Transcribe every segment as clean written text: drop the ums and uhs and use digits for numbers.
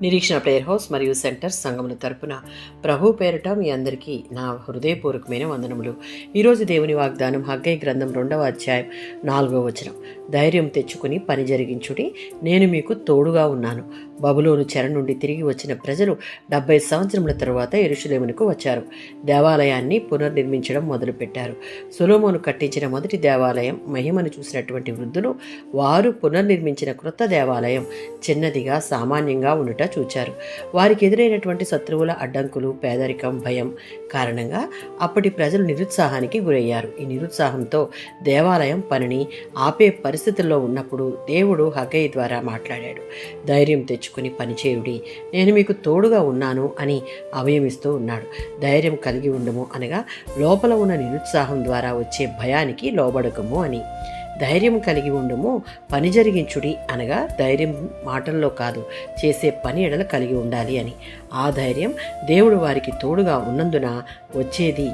నిరీక్షణ prayer house మరియు centre సంఘముల తరపున ప్రభు పేరిట మీ అందరికీ నా హృదయపూర్వకమైన వందనములు. ఈరోజు దేవుని వాగ్దానం హగ్గై గ్రంథం 2వ అధ్యాయం 4వ వచనం. ధైర్యం తెచ్చుకుని పని జరిగించుడి, నేను మీకు తోడుగా ఉన్నాను. బబులోను చెర నుండి తిరిగి వచ్చిన ప్రజలు 70 సంవత్సరముల తరువాత యెరూషలేమునకు వచ్చారు. దేవాలయాన్ని పునర్నిర్మించడం మొదలుపెట్టారు. సొలొమోను కట్టించిన మొదటి దేవాలయం మహిమను చూసినటువంటి వృద్ధులు వారు పునర్నిర్మించిన క్రొత్త దేవాలయం చిన్నదిగా సామాన్యంగా ఉండుట చూచారు. వారికి ఎదురైనటువంటి శత్రువుల అడ్డంకులు, పేదరికం, భయం కారణంగా అప్పటి ప్రజలు నిరుత్సాహానికి గురయ్యారు. ఈ నిరుత్సాహంతో దేవాలయం పనిని ఆపే పరిస్థితుల్లో ఉన్నప్పుడు దేవుడు హగ్గై ద్వారా మాట్లాడాడు. ధైర్యం తెచ్చుకుని పనిచేయుడి, నేను మీకు తోడుగా ఉన్నాను అని అభయమిస్తూ ఉన్నాడు. ధైర్యం కలిగి ఉండము అనగా లోపల ఉన్న నిరుత్సాహం ద్వారా వచ్చే భయానికి లోబడకము అని. ధైర్యం కలిగి ఉండము, పని జరిగించుడి అనగా ధైర్యం మాటల్లో కాదు, చేసే పని ఎడల కలిగి ఉండాలి అని. ఆ ధైర్యం దేవుడు వారికి తోడుగా ఉన్నందున వచ్చేది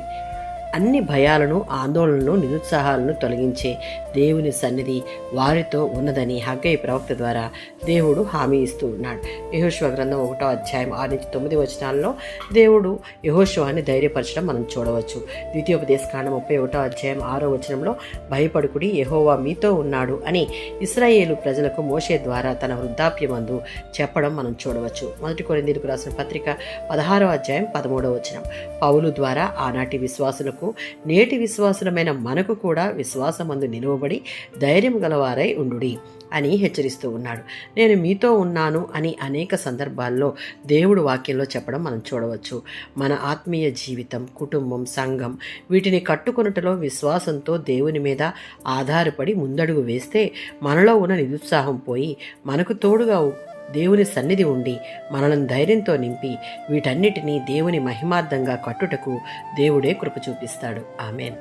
అన్ని భయాలను, ఆందోళనలను, నిరుత్సాహాలను తొలగించే దేవుని సన్నిధి వారితో ఉన్నదని హగ్గై ప్రవక్త ద్వారా దేవుడు హామీ ఇస్తూ ఉన్నాడు. యెహోషువ గ్రంథం 1వ అధ్యాయం 6-9 వచనాల్లో దేవుడు యెహోషువని ధైర్యపరచడం మనం చూడవచ్చు. ద్వితీయోపదేశకాండం 31వ అధ్యాయం 6వ వచనంలో భయపడుకుడి, యెహోవా మీతో ఉన్నాడు అని ఇశ్రాయేలు ప్రజలకు మోషే ద్వారా తన వృద్ధాప్యమందు చెప్పడం మనం చూడవచ్చు. 1 కొరింథీయులకు రాసిన పత్రిక 16వ అధ్యాయం 13వ వచనం. పౌలు ద్వారా ఆనాటి విశ్వాసులకు, నేటి విశ్వాసులమైన మనకు కూడా విశ్వాసమందు నిలువబడి ధైర్యం గలవారై ఉండుడి అని హెచ్చరిస్తూ ఉన్నాడు. నేను మీతో ఉన్నాను అని అనేక సందర్భాల్లో దేవుడు వాక్యంలో చెప్పడం మనం చూడవచ్చు. మన ఆత్మీయ జీవితం, కుటుంబం, సంఘం వీటిని కట్టుకొనుటలో విశ్వాసంతో దేవుని మీద ఆధారపడి ముందడుగు వేస్తే మనలో ఉన్న నిరుత్సాహం పోయి మనకు తోడుగా దేవుని సన్నిధి ఉండి మనలను ధైర్యంతో నింపి వీటన్నిటినీ దేవుని మహిమార్థంగా కట్టుటకు దేవుడే కృప చూపిస్తాడు. ఆమేన్.